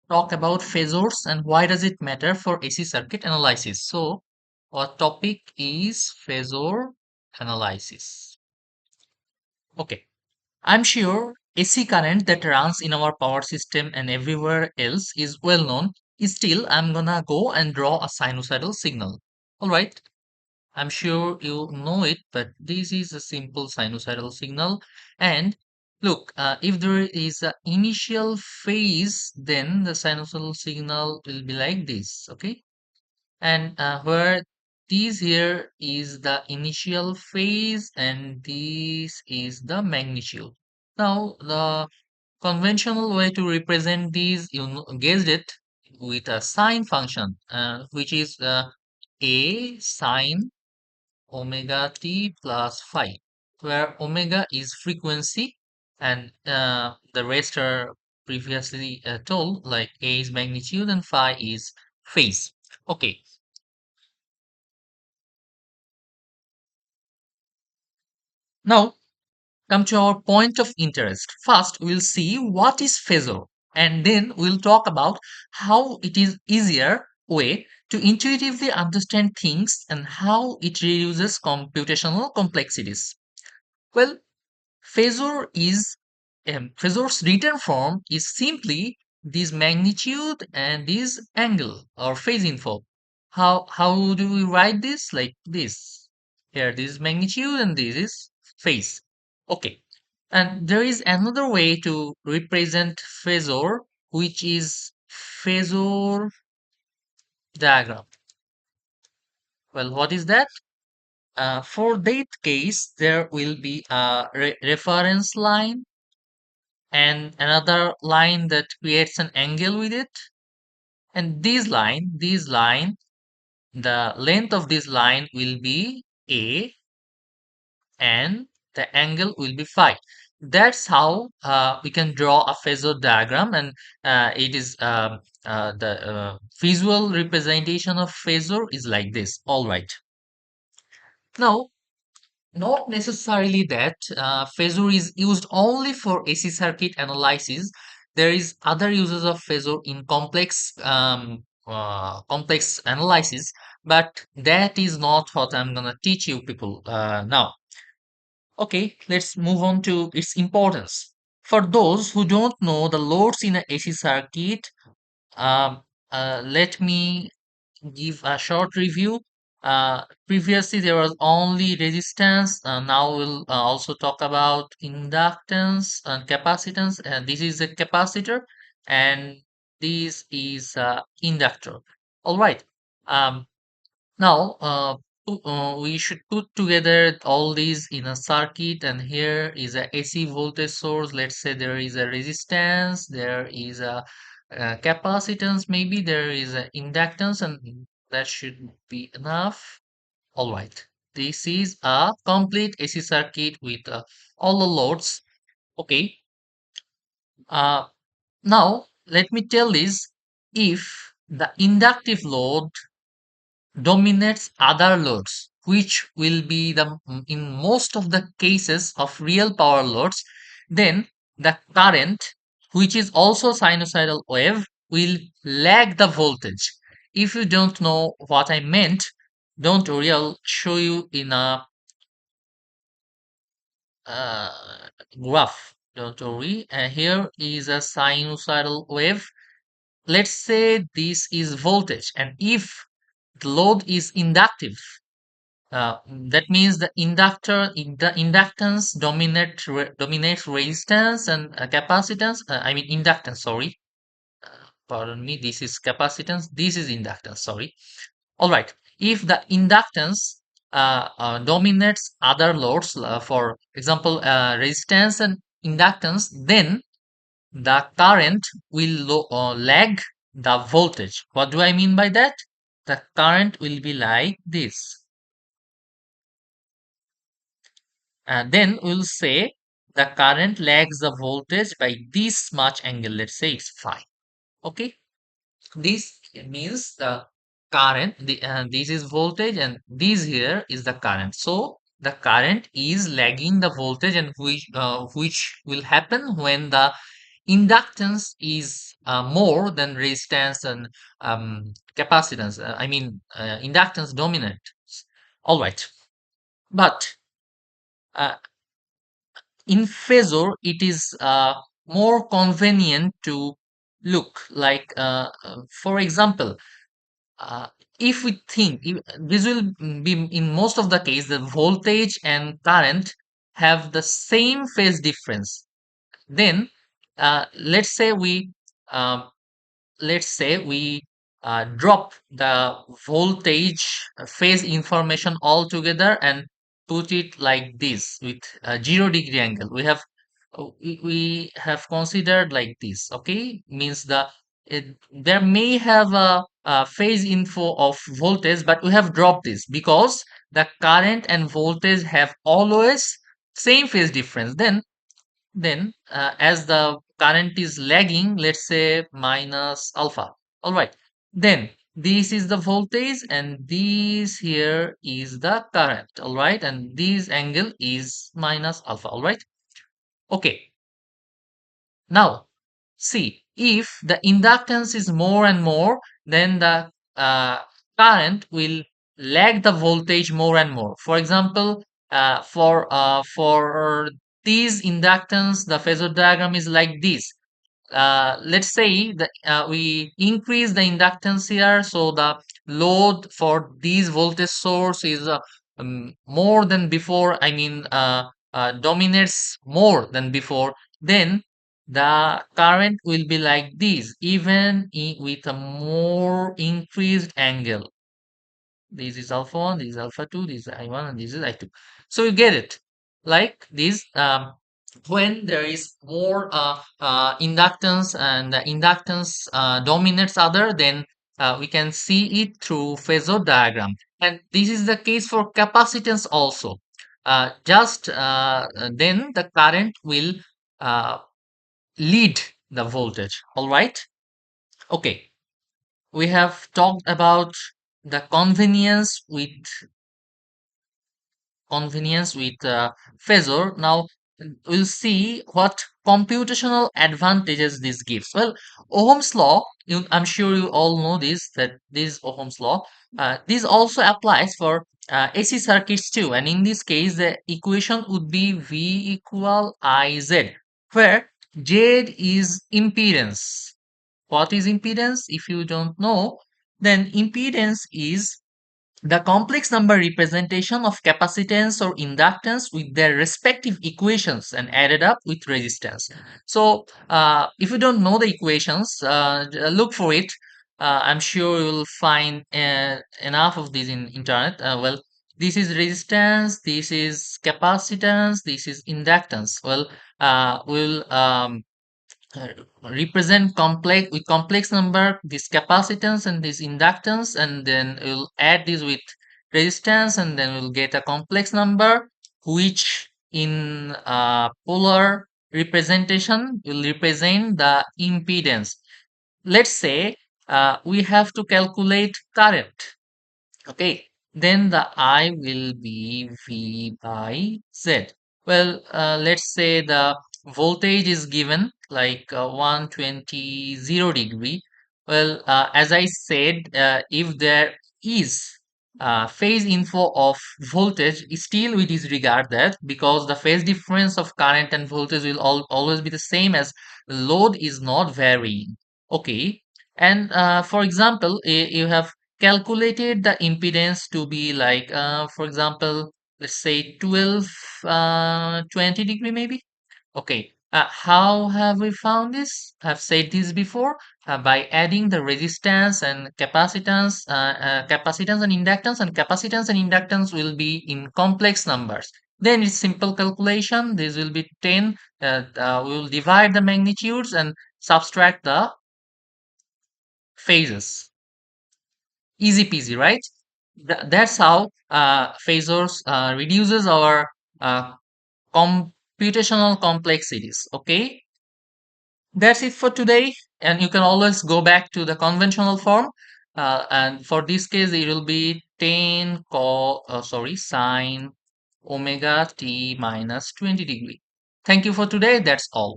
talk about phasors and why does it matter for AC circuit analysis. So our topic is phasor analysis. Okay, I'm sure AC current that runs in our power system and everywhere else is well known. Still, I'm gonna go and draw a sinusoidal signal. All right. I'm sure you know it, but this is a simple sinusoidal signal. And look, if there is an initial phase, then the sinusoidal signal will be like this, okay? And where this here is the initial phase and this is the magnitude. Now, the conventional way to represent these, guessed it, with a sine function, which is a sine omega t plus phi, where omega is frequency and the rest are previously told, like a is magnitude and phi is phase. Okay, now come to our point of interest. First, we'll see what is phasor, and then we'll talk about how it is easier way to intuitively understand things and how it reduces computational complexities. Well, Phazor's written form is simply this magnitude and this angle or phase info. How do we write this? Like this. Here, this is magnitude and this is phase. Okay. And there is another way to represent phasor, which is phasor diagram. Well, what is that? For that case, there will be a reference line and another line that creates an angle with it. And this line, the length of this line will be A and the angle will be phi. That's how we can draw a phasor diagram, and it is the visual representation of phasor is like this. All right. Now, not necessarily that phasor is used only for AC circuit analysis. There is other uses of phasor in complex analysis, but that is not what I'm gonna teach you people now. Okay, let's move on to its importance. For those who don't know the loads in a AC circuit, um, let me give a short review. Previously, there was only resistance. Now we'll also talk about inductance and capacitance. And this is a capacitor, and this is a inductor. All right. Um, now, we should put together all these in a circuit, and here is a AC voltage source. Let's say there is a resistance, there is a capacitance, maybe there is an inductance, and that should be enough. All right. This is a complete AC circuit with all the loads. Okay. Uh, Now, let me tell this, if the inductive load dominates other loads, which will be the in most of the cases of real power loads, then the current, which is also sinusoidal wave, will lag the voltage. If you don't know what I meant, don't worry, I'll show you in a uh, graph. Don't worry. Here is a sinusoidal wave. Let's say this is voltage, and if the load is inductive, that means the inductance dominates resistance and capacitance. I mean inductance. Sorry, pardon me. This is capacitance. This is inductance. Sorry. All right. If the inductance dominates other loads, for example, resistance and inductance, then the current will lag the voltage. What do I mean by that? The current will be like this. And then we'll say the current lags the voltage by this much angle. Let's say it's phi. Okay. This means the this is voltage and this here is the current. So the current is lagging the voltage, and which will happen when the inductance is more than resistance and capacitance. Inductance dominates. All right, but uh, in Phasor, it is more convenient to look like, for example, uh, if we think this will be in most of the case, the voltage and current have the same phase difference. Then let's say um, we drop the voltage phase information altogether and put it like this with a 0 degree angle. We have considered like this. Okay, means there may have a phase info of voltage, but we have dropped this because the current and voltage have always same phase difference. Then, as the current is lagging, let's say minus alpha. All right. Then this is the voltage, and this here is the current. All right. And this angle is minus alpha. All right. Okay. Now, see, if the inductance is more and more, then the current will lag the voltage more and more. For example, for these inductance, the phasor diagram is like this. Let's say that we increase the inductance here, so the load for these voltage source is more than before. Dominates more than before. Then the current will be like this, even with a more increased angle. This is alpha 1, this is alpha 2, this is I1, and this is I2. So you get it. Like this, when there is more inductance and the inductance dominates other, then we can see it through phasor diagram. And this is the case for capacitance also. Just then the current will uh, lead the voltage. All right. Okay. We have talked about the convenience with Phasor. Now we'll see what computational advantages this gives. Well, Ohm's law, I'm sure you all know this, that this Ohm's law. This also applies for AC circuits too. And in this case, the equation would be V equal IZ, where Z is impedance. What is impedance? If you don't know, then impedance is the complex number representation of capacitance or inductance with their respective equations and added up with resistance. So, if you don't know the equations, look for it. I'm sure you'll find enough of these in internet. Well, this is resistance, this is capacitance, this is inductance. Well, we'll uh, represent complex number this capacitance and this inductance, and then we'll add this with resistance, and then we'll get a complex number which in polar representation will represent the impedance. Let's say we have to calculate current. Okay, then the I will be V by Z. Well, let's say the voltage is given like 120 degree. Well, as I said, if there is phase info of voltage, still we disregard that because the phase difference of current and voltage will always be the same as the load is not varying. Okay, and for example, you have calculated the impedance to be like, for example, let's say 12, 20 degree maybe. Okay. How have we found this? I've said this before, by adding the resistance and capacitance and inductance, and capacitance and inductance will be in complex numbers. Then it's simple calculation. This will be 10. We will divide the magnitudes and subtract the phases. Easy peasy, right? That's how phasors reduces our uh, computational complexities. Okay, that's it for today. And you can always go back to the conventional form. And for this case, it will be 10 sine omega t minus 20 degree. Thank you for today. That's all.